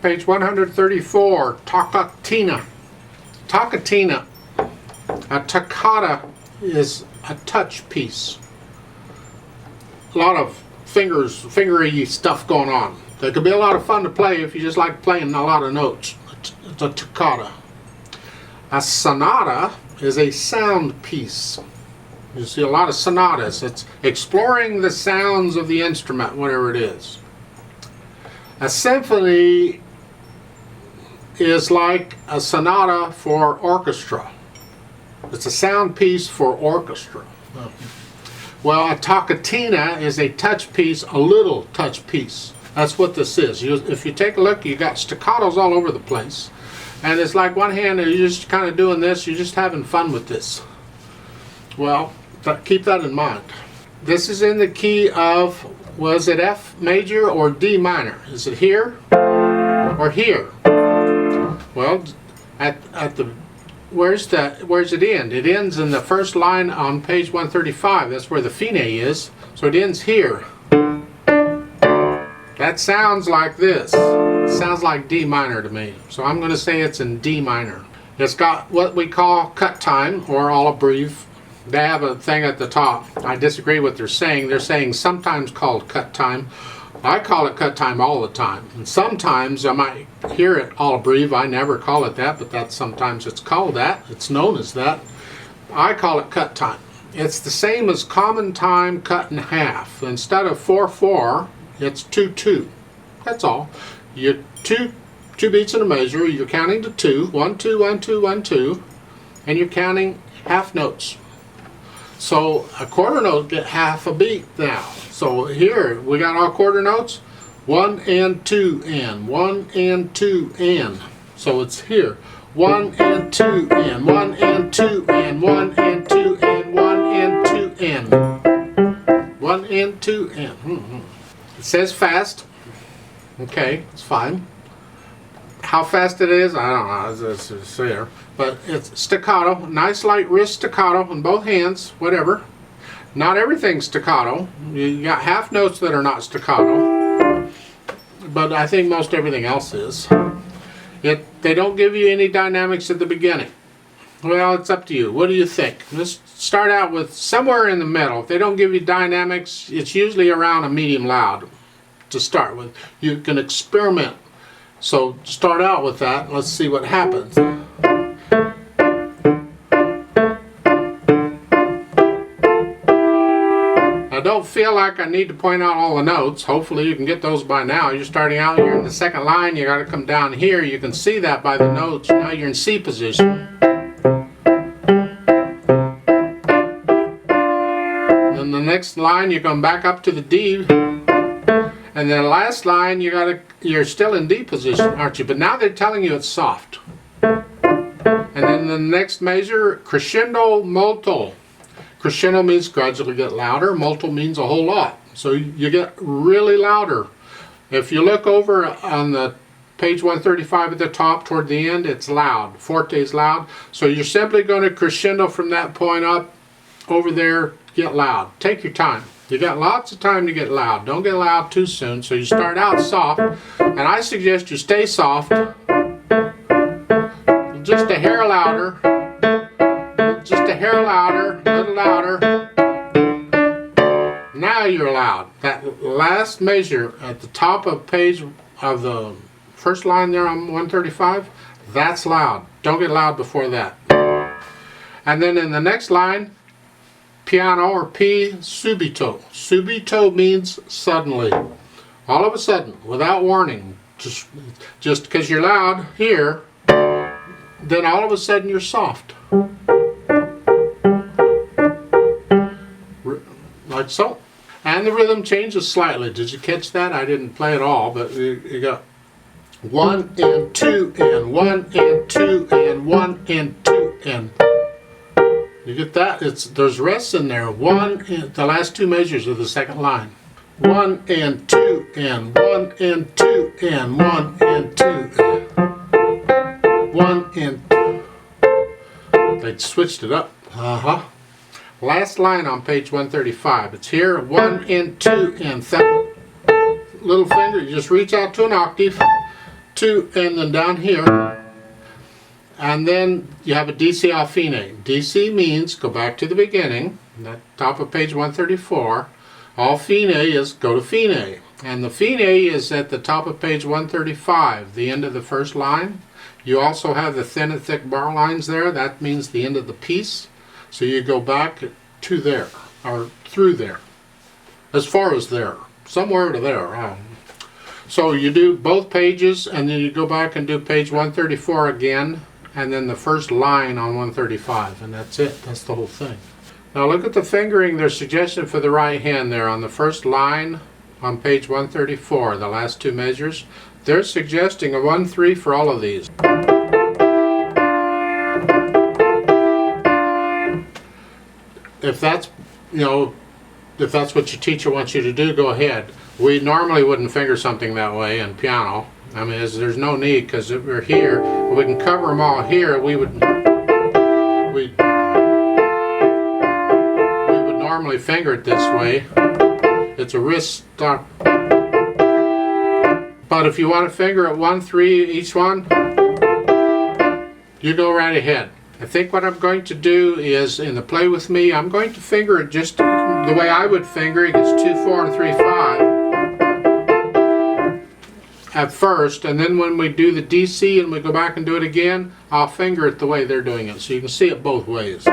Page 134, Toccatina. Toccatina. A toccata is a touch piece. A lot of fingery stuff going on. It could be a lot of fun to play if you just like playing a lot of notes. It's a toccata. A sonata is a sound piece. You see a lot of sonatas. It's exploring the sounds of the instrument, whatever it is. A symphony is like a sonata for orchestra. It's a sound piece for orchestra. Well, a toccatina is a touch piece, a little touch piece. That's what this is. If you take a look, you got staccatos all over the place. And it's like one hand, you're just kind of doing this, you're just having fun with this. Well, keep that in mind. This is in the key of, was it F major or D minor? Is it here or here? Well, at the where's it end? It ends in the first line on page 135. That's where the fine is. So it ends here. That sounds like this. It sounds like D minor to me. So I'm going to say it's in D minor. It's got what we call cut time, or all abbrev. They have a thing at the top. I disagree with what they're saying. They're saying sometimes called cut time. I call it cut time all the time. And sometimes I might hear it all abbrev. I never call it that, but that's sometimes it's called that. It's known as that. I call it cut time. It's the same as common time cut in half. Instead of 4/4, it's 2/2. That's all. You two beats in a measure. You're counting to 2. 1 2 1 2 1 2, and you're counting half notes. So a quarter note get half a beat now. So here we got our quarter notes. 1 and 2 and 1 and 2 and. So it's here. 1 and 2 and 1 and 2 and 1 and 2 and 1 and 2 and 1 and 2 and. It says fast. Okay, it's fine. How fast it is, I don't know. It's there. But it's staccato, nice light wrist staccato in both hands, whatever. Not everything's staccato. You got half notes that are not staccato, but I think most everything else is. They don't give you any dynamics at the beginning. Well, it's up to you. What do you think? Let's start out with somewhere in the middle. If they don't give you dynamics, it's usually around a medium loud to start with. You can experiment. So start out with that. Let's see what happens. I don't feel like I need to point out all the notes. Hopefully you can get those by now. You're starting out, you're in the second line, you got to come down here. You can see that by the notes. Now you're in C position. Then the next line you're going back up to the D. And then the last line you're still in D position, aren't you? But now they're telling you it's soft. And then the next measure, crescendo molto. Crescendo means gradually get louder. Molto means a whole lot. So you get really louder. If you look over on the page 135 at the top toward the end, it's loud. Forte is loud. So you're simply going to crescendo from that point up over there, get loud. Take your time. You got lots of time to get loud. Don't get loud too soon. So you start out soft, and I suggest you stay soft. Just a hair louder. Just a hair louder, a little louder. Now you're loud. That last measure at the top of page of the first line there on 135, that's loud. Don't get loud before that. And then in the next line, piano or P subito. Subito means suddenly. All of a sudden, without warning. Just because you're loud here, then all of a sudden you're soft. Like so. And the rhythm changes slightly. Did you catch that? I didn't play it all, but you got 1 and 2 and 1 and 2 and 1 and 2 and. You get that? There's rests in there. 1 and the last two measures of the second line. 1 and 2 and 1 and 2 and 1 and 2 and 1 and 2. They switched it up. Last line on page 135. It's here. 1 and 2 and little finger. You just reach out to an octave. 2, and then down here. And then you have a DC al fine. DC means go back to the beginning, that top of page 134. Al fine is go to fine. And the fine is at the top of page 135, the end of the first line. You also have the thin and thick bar lines there. That means the end of the piece. So you go back to there, or through there, as far as there, somewhere to there. So you do both pages, and then you go back and do page 134 again, and then the first line on 135, and that's it. That's the whole thing. Now look at the fingering. There's suggestion for the right hand there on the first line on page 134, the last two measures. They're suggesting a 1-3 for all of these. If that's, if that's what your teacher wants you to do, go ahead. We normally wouldn't finger something that way in piano. I mean, there's no need, because if we're here, we can cover them all here. We would normally finger it this way. It's a wrist stop. But if you want to finger it 1-3 each one, you go right ahead. I think what I'm going to do is, in the play with me, I'm going to finger it just the way I would finger it. It's 2-4 and 3-5 at first, and then when we do the DC and we go back and do it again, I'll finger it the way they're doing it, so you can see it both ways.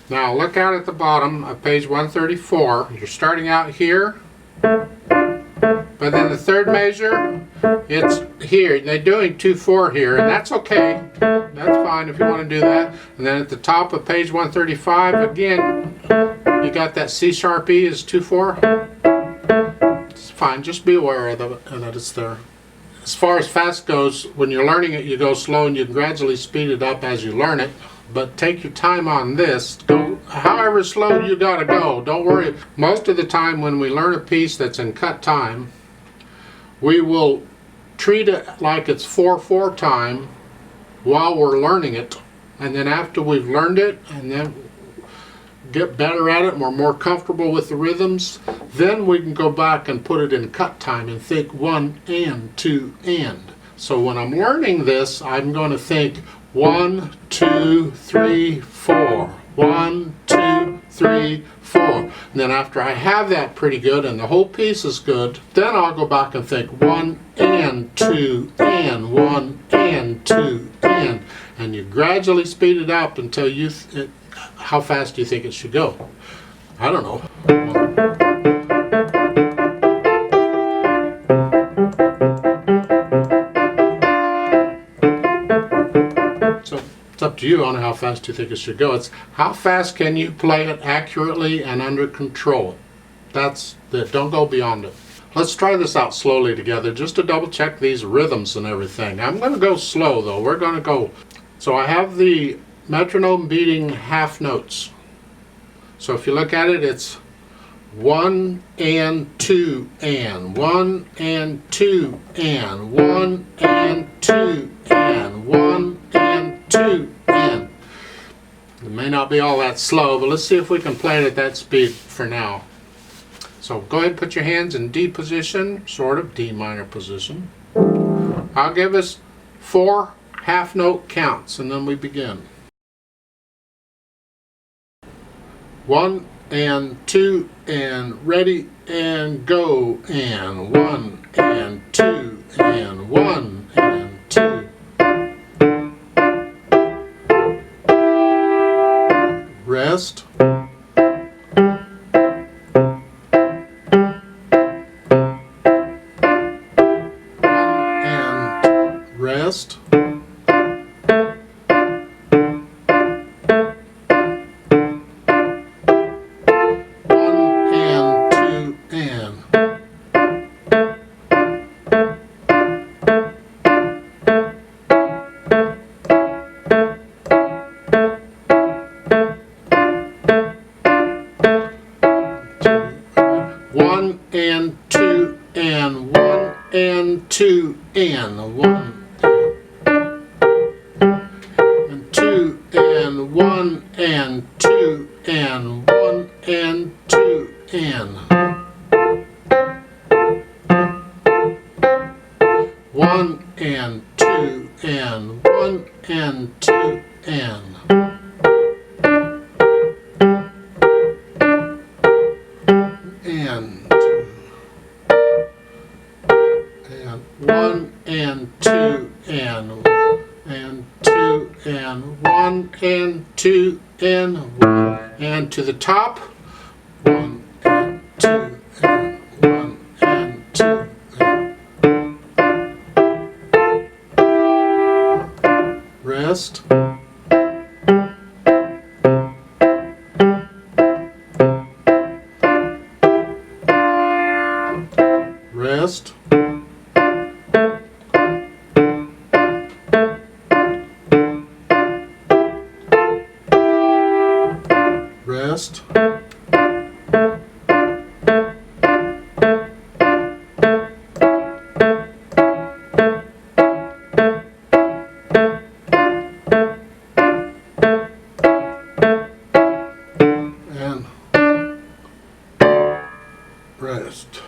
Now look out at the bottom of page 134. You're starting out here, but then the third measure, it's here. They're doing 2-4 here, and that's okay. That's fine if you want to do that. And then at the top of page 135, again, you got that C sharp E is 2-4. It's fine. Just be aware of that it's there. As far as fast goes, when you're learning it, you go slow, and you gradually speed it up as you learn it. But take your time on this. Go however slow you gotta go. Don't worry. Most of the time when we learn a piece that's in cut time, we will treat it like it's 4/4 time while we're learning it. And then after we've learned it and then get better at it and we're more comfortable with the rhythms, then we can go back and put it in cut time and think 1 and 2 and. So when I'm learning this, I'm going to think 1, 2, 3, 4. 1, 2, 3, 4. And then after I have that pretty good and the whole piece is good, then I'll go back and think 1 and 2 and 1 and 2 and. And you gradually speed it up until you, how fast do you think it should go? I don't know. It's up to you on how fast you think it should go. It's how fast can you play it accurately and under control. That's it. Don't go beyond it. Let's try this out slowly together just to double check these rhythms and everything. I'm going to go slow though. We're going to go. So I have the metronome beating half notes. So if you look at it, it's 1 and 2 and 1 and 2 and 1 and 2 and 1 and 2 and. It may not be all that slow, but let's see if we can play it at that speed for now. So go ahead and put your hands in D position, sort of D minor position. I'll give us 4 half note counts and then we begin. 1 and 2 and ready and go and 1 and 2 and 1 and 2. Rest. 1 and rest. 1 and 2 and 1 and 2 and 1 and 2 and 1 and 2 and 1 and 2 and 1 1 and 2 and 1 and 2 and. And 1 and 2 and 2 and 1 and 2 and 1 and to the top 1 and 2 and 1 and 2 and rest. Rest. Rest. And rest.